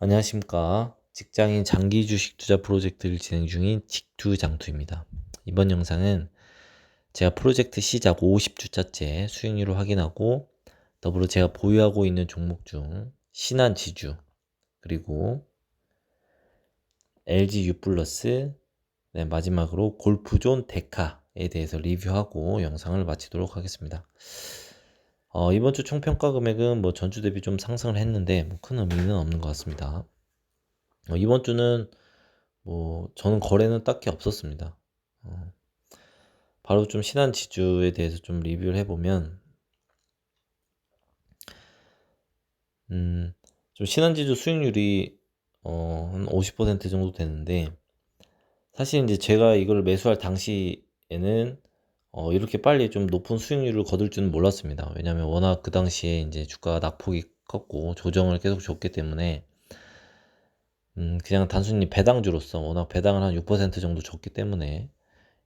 안녕하십니까. 직장인 장기 주식 투자 프로젝트를 진행 중인 직투장투입니다. 이번 영상은 제가 프로젝트 시작 50주차째 수익률을 확인하고 더불어 제가 보유하고 있는 종목 중 신한지주 그리고 LG유플러스 마지막으로 골프존 데카에 대해서 리뷰하고 영상을 마치도록 하겠습니다. 이번 주 총평가 금액은 전주 대비 좀 상승을 했는데 큰 의미는 없는 것 같습니다. 이번 주는 저는 거래는 딱히 없었습니다. 바로 좀 신한지주에 대해서 좀 리뷰를 해보면, 좀 신한지주 수익률이 한 50% 정도 되는데, 사실 이제 제가 이걸 매수할 당시에는 이렇게 빨리 좀 높은 수익률을 거둘 줄은 몰랐습니다. 왜냐면 워낙 그 당시에 이제 주가가 낙폭이 컸고 조정을 계속 줬기 때문에 그냥 단순히 배당주로서 워낙 배당을 한 6% 정도 줬기 때문에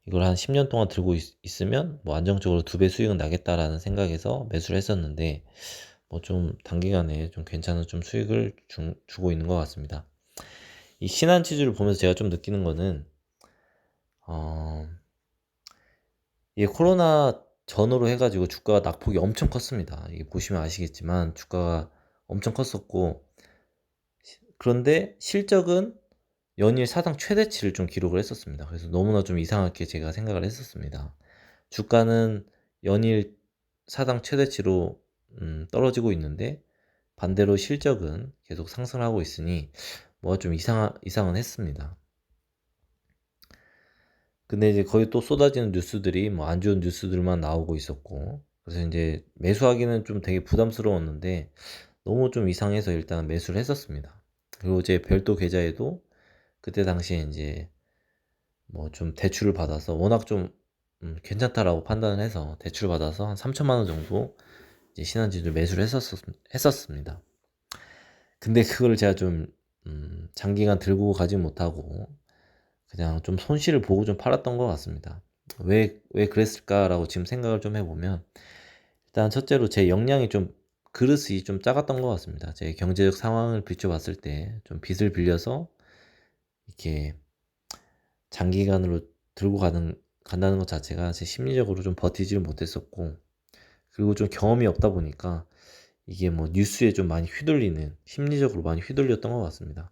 이걸 한 10년 동안 들고 있으면 안정적으로 2배 수익은 나겠다라는 생각에서 매수를 했었는데 좀 단기간에 좀 괜찮은 좀 수익을 주고 있는 것 같습니다. 이 신한지주를 보면서 제가 좀 느끼는 거는 이게 코로나 전후로 해가지고 주가가 낙폭이 엄청 컸습니다. 이게 보시면 아시겠지만 주가가 엄청 컸었고, 그런데 실적은 연일 사상 최대치를 좀 기록을 했었습니다. 그래서 너무나 좀 이상하게 제가 생각을 했었습니다. 주가는 연일 사상 최대치로 떨어지고 있는데 반대로 실적은 계속 상승하고 있으니 뭐가 좀 이상은 했습니다. 근데 이제 거의 또 쏟아지는 뉴스들이 안 좋은 뉴스들만 나오고 있었고, 그래서 이제 매수하기는 좀 되게 부담스러웠는데 너무 좀 이상해서 일단 매수를 했었습니다. 그리고 제 별도 계좌에도 그때 당시에 이제 좀 대출을 받아서 워낙 좀 괜찮다라고 판단을 해서 대출 받아서 한 3천만 원 정도 이제 신한지주를 매수를 했었습니다. 근데 그거를 제가 좀 장기간 들고 가지 못하고 그냥 좀 손실을 보고 좀 팔았던 것 같습니다. 왜 그랬을까라고 지금 생각을 좀 해보면, 일단 첫째로 제 역량이 좀 그릇이 좀 작았던 것 같습니다. 제 경제적 상황을 비춰봤을 때 좀 빚을 빌려서 이렇게 장기간으로 들고 간다는 것 자체가 제 심리적으로 좀 버티지를 못했었고, 그리고 좀 경험이 없다 보니까 이게 뉴스에 좀 많이 휘둘리는, 심리적으로 많이 휘둘렸던 것 같습니다.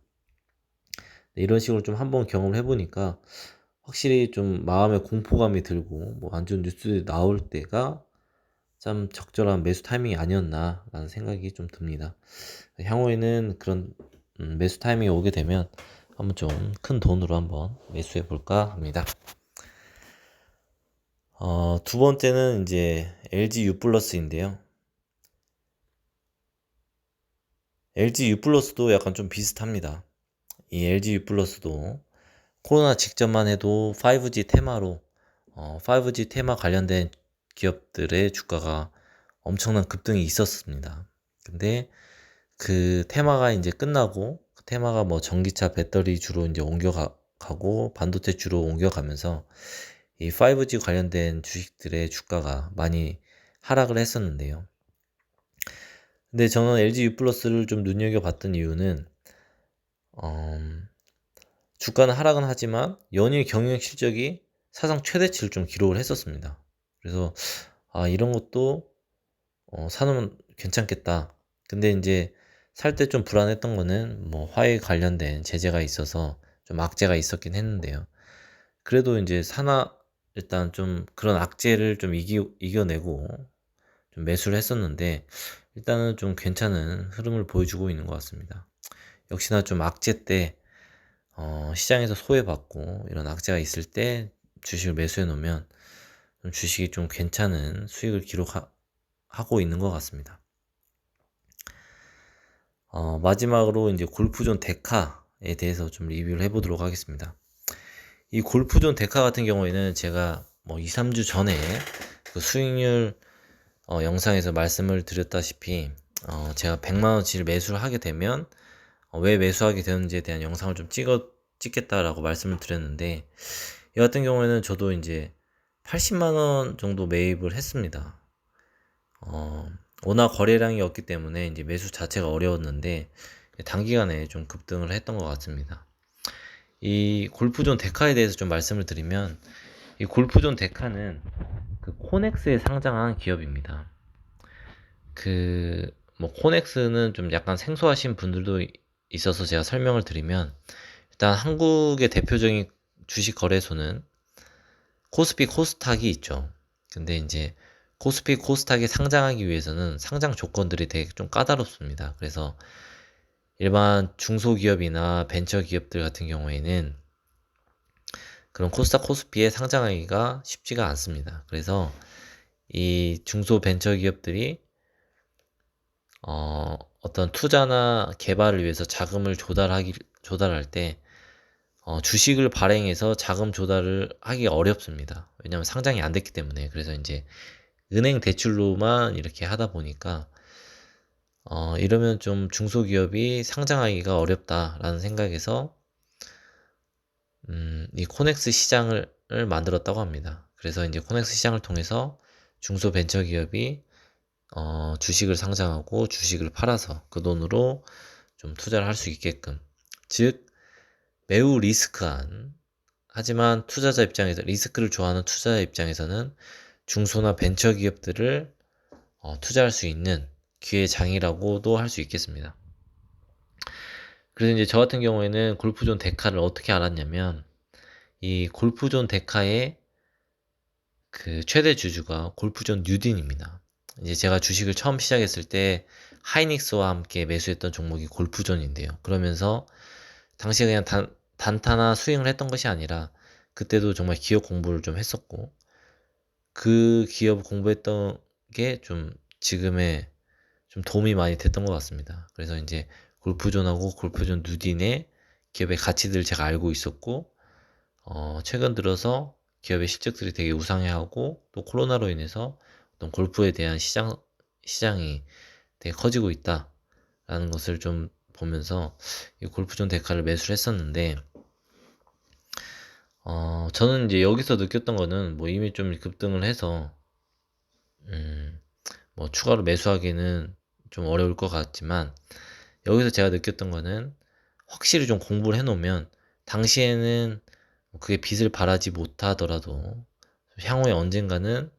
이런 식으로 좀 한번 경험을 해보니까 확실히 좀 마음에 공포감이 들고 안 좋은 뉴스들이 나올 때가 참 적절한 매수 타이밍이 아니었나 라는 생각이 좀 듭니다. 향후에는 그런 매수 타이밍이 오게 되면 한번 좀 큰 돈으로 한번 매수해 볼까 합니다. 두 번째는 이제 LG U 플러스인데요. LG U 플러스도 약간 좀 비슷합니다. 이 LG U 플러스도 코로나 직전만 해도 5G 테마로 5G 테마 관련된 기업들의 주가가 엄청난 급등이 있었습니다. 근데 그 테마가 이제 끝나고 그 테마가 전기차 배터리 주로 이제 옮겨가고 반도체 주로 옮겨가면서 이 5G 관련된 주식들의 주가가 많이 하락을 했었는데요. 근데 저는 LG U 플러스를 좀 눈여겨봤던 이유는 주가는 하락은 하지만 연일 경영 실적이 사상 최대치를 좀 기록을 했었습니다. 그래서 이런 것도 사놓으면 괜찮겠다. 근데 이제 살 때 좀 불안했던 거는 화해 관련된 제재가 있어서 좀 악재가 있었긴 했는데요. 그래도 이제 일단 좀 그런 악재를 좀 이겨내고 좀 매수를 했었는데 일단은 좀 괜찮은 흐름을 보여주고 있는 것 같습니다. 역시나 좀 악재 때 시장에서 소외받고 이런 악재가 있을 때 주식을 매수해 놓으면 주식이 좀 괜찮은 수익을 기록하고 있는 것 같습니다. 마지막으로 이제 골프존 데카에 대해서 좀 리뷰를 해보도록 하겠습니다. 이 골프존 데카 같은 경우에는 제가 2, 3주 전에 그 수익률 영상에서 말씀을 드렸다시피 제가 100만원치를 매수를 하게 되면 왜 매수하게 되는지에 대한 영상을 좀 찍겠다라고 말씀을 드렸는데, 이 같은 경우에는 저도 이제 80만원 정도 매입을 했습니다. 워낙 거래량이 없기 때문에 이제 매수 자체가 어려웠는데 단기간에 좀 급등을 했던 것 같습니다. 이 골프존 데카에 대해서 좀 말씀을 드리면, 이 골프존 데카는 그 코넥스에 상장한 기업입니다. 뭐 코넥스는 좀 약간 생소하신 분들도 있어서 제가 설명을 드리면, 일단 한국의 대표적인 주식 거래소는 코스피 코스닥이 있죠. 근데 이제 코스피 코스닥에 상장하기 위해서는 상장 조건들이 되게 좀 까다롭습니다. 그래서 일반 중소기업이나 벤처기업들 같은 경우에는 그런 코스닥 코스피에 상장하기가 쉽지가 않습니다. 그래서 이 중소벤처기업들이 어떤 투자나 개발을 위해서 자금을 조달할 때 주식을 발행해서 자금 조달을 하기 어렵습니다. 왜냐하면 상장이 안 됐기 때문에. 그래서 이제 은행 대출로만 이렇게 하다 보니까 이러면 좀 중소기업이 상장하기가 어렵다라는 생각에서 이 코넥스 시장을 만들었다고 합니다. 그래서 이제 코넥스 시장을 통해서 중소벤처기업이 주식을 상장하고 주식을 팔아서 그 돈으로 좀 투자를 할 수 있게끔, 즉 매우 리스크한, 하지만 투자자 입장에서 리스크를 좋아하는 투자자 입장에서는 중소나 벤처기업들을 투자할 수 있는 기회장이라고도 할 수 있겠습니다. 그래서 이제 저 같은 경우에는 골프존 데카를 어떻게 알았냐면, 이 골프존 데카의 그 최대 주주가 골프존 뉴딘입니다. 이제 제가 주식을 처음 시작했을 때 하이닉스와 함께 매수했던 종목이 골프존인데요. 그러면서 당시에 그냥 단타나 스윙을 했던 것이 아니라 그때도 정말 기업 공부를 좀 했었고, 그 기업 공부했던 게 좀 지금의 좀 도움이 많이 됐던 것 같습니다. 그래서 이제 골프존하고 골프존 누딘의 기업의 가치들을 제가 알고 있었고, 최근 들어서 기업의 실적들이 되게 우상해하고, 또 코로나로 인해서 어떤 골프에 대한 시장이 되게 커지고 있다라는 것을 좀 보면서 이 골프존 데카를 매수를 했었는데, 저는 이제 여기서 느꼈던 거는 뭐 이미 좀 급등을 해서, 뭐 추가로 매수하기는 좀 어려울 것 같지만, 여기서 제가 느꼈던 거는 확실히 좀 공부를 해놓으면 당시에는 그게 빚을 발하지 못하더라도 향후에 언젠가는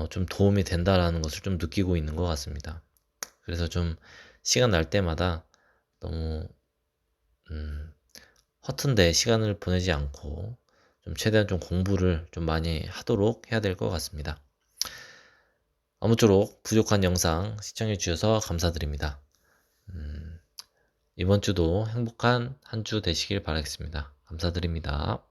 좀 도움이 된다라는 것을 좀 느끼고 있는 것 같습니다. 그래서 좀 시간 날 때마다 너무 허튼데 시간을 보내지 않고 좀 최대한 좀 공부를 좀 많이 하도록 해야 될 것 같습니다. 아무쪼록 부족한 영상 시청해 주셔서 감사드립니다. 이번 주도 행복한 한 주 되시길 바라겠습니다. 감사드립니다.